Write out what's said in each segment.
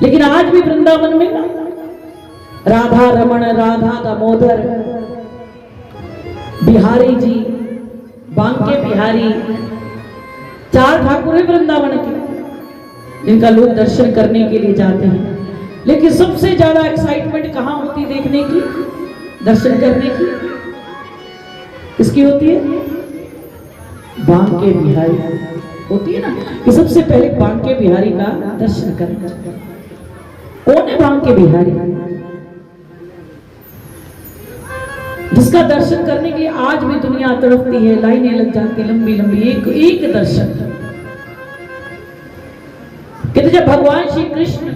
लेकिन आज भी वृंदावन में राधा रमण, राधा दामोदर, बिहारी जी, बांके बिहारी, 4 ठाकुर है वृंदावन के, जिनका लोग दर्शन करने के लिए जाते हैं। लेकिन सबसे ज्यादा एक्साइटमेंट कहां होती है देखने की, दर्शन करने की? किसकी होती है? बांके बिहारी होती है ना, कि सबसे पहले बांके बिहारी का दर्शन करना। कौन है बांके बिहारी? जिसका दर्शन करने के लिए आज भी दुनिया तड़पती है, लाइनें लग जाती लंबी लंबी, एक दर्शन। कहते जब भगवान श्री कृष्ण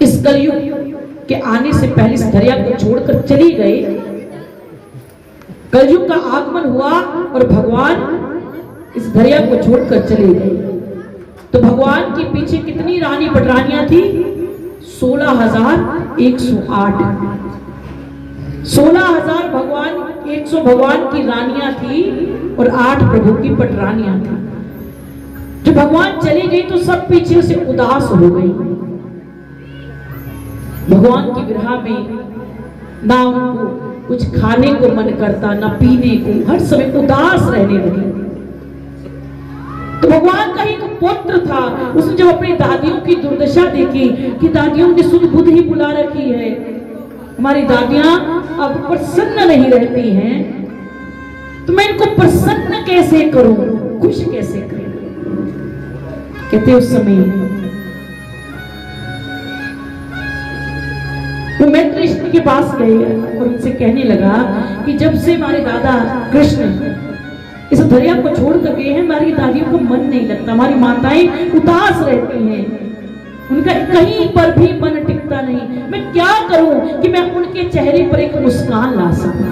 इस कलयुग के आने से पहले इस दरिया को छोड़कर चली गए, कलयुग का आगमन हुआ और भगवान इस दरिया को छोड़कर चले गए, तो भगवान के पीछे कितनी रानी पटरानियां थी? 16,108। 16,000 भगवान की रानियां थी और 8 प्रभु की पटरानियां थी। जब भगवान चले गए तो सब पीछे से उदास हो गई। भगवान की विरह में ना उनको कुछ खाने को मन करता, ना पीने को, हर समय उदास रहने लगे। तो भगवान का एक पुत्र था, उसने जब अपनी दादियों की दुर्दशा देखी कि दादियों ने सुध बुध ही बुला रखी है, हमारी दादियां अब प्रसन्न नहीं रहती हैं, तो मैं इनको प्रसन्न कैसे करूं, खुश कैसे करूं? कहते उस समय वो मैत्री के पास गए और उनसे कहने लगा कि जब से हमारे दादा कृष्ण इस दरिया को छोड़ कर गए हैं, हमारी दादियों को मन नहीं लगता, हमारी माताएं उदास रहती हैं, उनका कहीं पर भी मन टिकता नहीं। मैं क्या करूं कि मैं उनके चेहरे पर एक मुस्कान ला सकूं?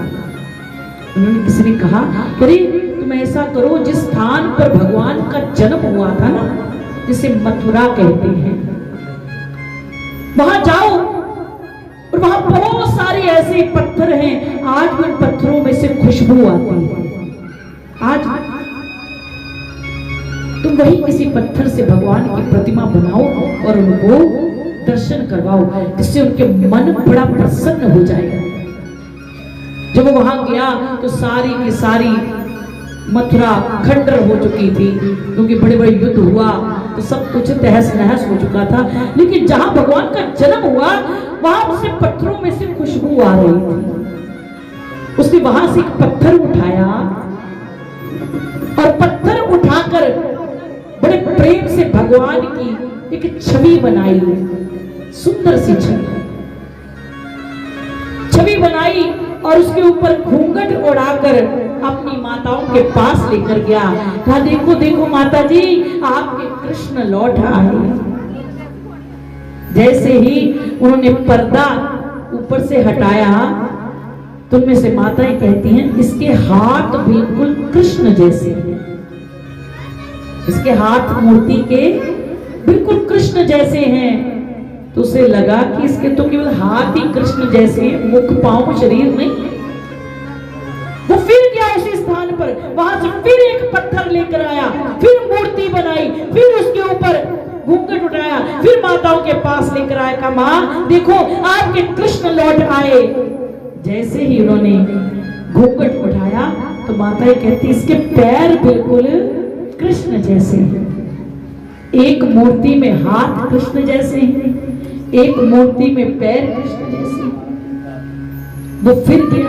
उन्होंने किसी ने कहा, अरे तुम ऐसा करो, जिस स्थान पर भगवान का जन्म हुआ था ना, जिसे मथुरा कहते हैं, वहां जाओ और वहां बहुत सारे ऐसे पत्थर हैं, आज भी उन पत्थरों में से खुशबू आती है। आज तुम वही किसी पत्थर से भगवान की प्रतिमा बनाओ और उनको दर्शन करवाओ, जिससे उनके मन बड़ा प्रसन्न हो जाएगा। जब वो वहां गया तो सारी की सारी मथुरा खंडर हो चुकी थी, क्योंकि बड़े बड़े युद्ध हुआ तो सब कुछ तहस नहस हो चुका था। लेकिन जहां भगवान का जन्म हुआ वहां से पत्थरों में से खुशबू आ रही थी। उसने वहां से एक पत्थर उठाया और पत्थर उठाकर बड़े प्रेम से भगवान की एक छवि बनाई, सुंदर सी छवि बनाई और उसके ऊपर घूंघट उड़ाकर अपनी माताओं के पास लेकर गया। कहा, देखो देखो माता जी, आपके कृष्ण लौट आए। जैसे ही उन्होंने पर्दा ऊपर से हटाया तो उनमें से माताएं कहती हैं, इसके हाथ बिल्कुल कृष्ण जैसे हैं, इसके हाथ मूर्ति के बिल्कुल कृष्ण जैसे हैं। तो उसे लगा कि इसके तो केवल हाथ ही कृष्ण जैसे हैं, मुख पांव शरीर नहीं। वो फिर गया उसी स्थान पर, वहां से फिर एक पत्थर लेकर आया, फिर मूर्ति बनाई, फिर उसके ऊपर घूंघट उठाया, फिर माताओं के पास लेकर आया। कहा, मां देखो आपके कृष्ण लौट आए। जैसे ही उन्होंने घूंघट उठाया तो माताएं कहती, इसके पैर बिल्कुल कृष्ण जैसे हैं। एक मूर्ति में हाथ कृष्ण जैसे हैं, एक मूर्ति में पैर कृष्ण जैसे। वो फिर गया,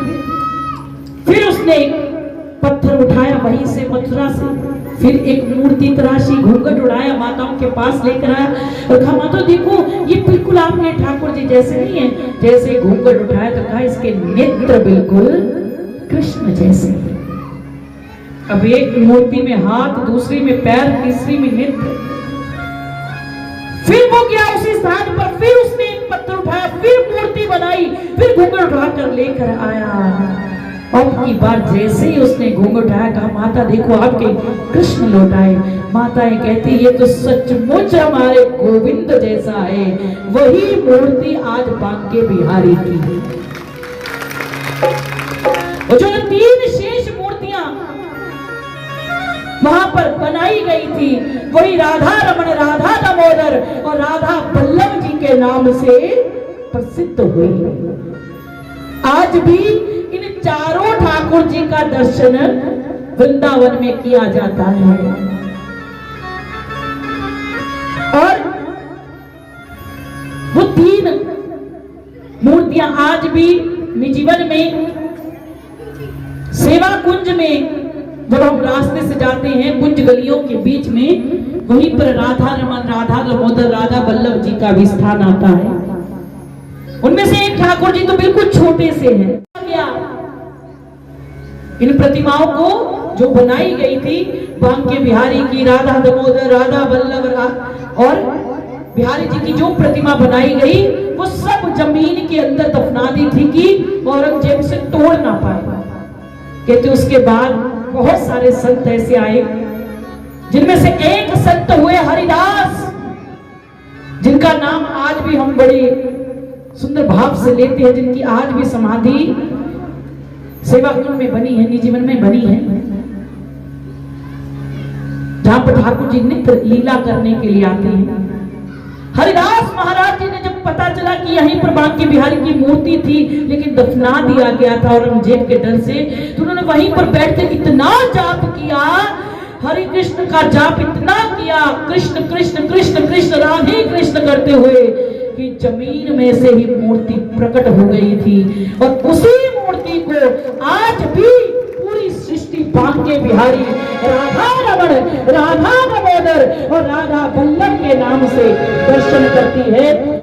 फिर उसने एक पत्थर उठाया वहीं से मथुरा से, फिर एक मूर्ति तराशी, घूंघट उड़ाया, माताओं के पास लेकर आया और कहा, माता देखो ये बिल्कुल आपने ठाकुर जी जैसे नहीं है। जैसे घूंघट उठाया तो कहा, इसके नेत्र बिल्कुल कृष्ण जैसे। अब एक मूर्ति में हाथ, दूसरी में पैर, तीसरी में नेत्र। फिर वो गया उसी स्थान पर, फिर उसने एक पत्थर उठाया, फिर मूर्ति बनाई, फिर घूंघट उठाकर लेकर आया। अब की बार जैसे ही उसने घूंघट उठाया, कहा, माता देखो आपके कृष्ण लौट आए। माताएं कहती, ये तो सचमुच हमारे गोविंद जैसा है, वही मूर्ति आज बांके बिहारी की है। और जो 3 शेष मूर्तियां वहां पर बनाई गई थी, वही राधा रमण, राधा दामोदर और से प्रसिद्ध हुई। आज भी इन चारों ठाकुर जी का दर्शन वृंदावन में किया जाता है। और वो तीन मूर्तियां आज भी निजीवन में सेवा कुंज में, जब हम रास्ते से जाते हैं कुंज गलियों के बीच में, वहीं पर राधा रमन, राधा दामोदर, राधा वल्लभ जी का भी स्थान आता है। उनमें से एक ठाकुर जी तो बिल्कुल छोटे से हैं। इन प्रतिमाओं को जो बनाई गई थी बांके बिहारी की, राधा दामोदर, राधा वल्लभ और बिहारी जी की जो प्रतिमा बनाई गई, वो सब जमीन के अंदर दफना दी थी कि औरंगजेब से तोड़ ना पाए। कहते उसके बाद बहुत सारे संत ऐसे आए, जिनमें से एक संत हुए हरिदास, जिनका नाम आज भी हम बड़े सुंदर भाव से लेते हैं, जिनकी आज भी समाधि सेवा कुंज में बनी है, निजीवन में बनी है, जहां पर ठाकुर जी नित्य लीला करने के लिए आते हैं। हरिदास महाराज जी ने जब पता चला कि यहीं पर बांके बिहारी की मूर्ति थी लेकिन दफना दिया गया था औरंगजेब के डर से, तो उन्होंने वहीं पर बैठकर इतना जाप किया, हरि कृष्ण का जाप इतना किया, कृष्ण कृष्ण कृष्ण कृष्ण राधे कृष्ण करते हुए, कि जमीन में से ही मूर्ति प्रकट हो गई थी। और उसी मूर्ति को आज भी पूरी सृष्टि बांके बिहारी, राधा रमण, राधा दामोदर और राधा वल्लभ के नाम से दर्शन करती है।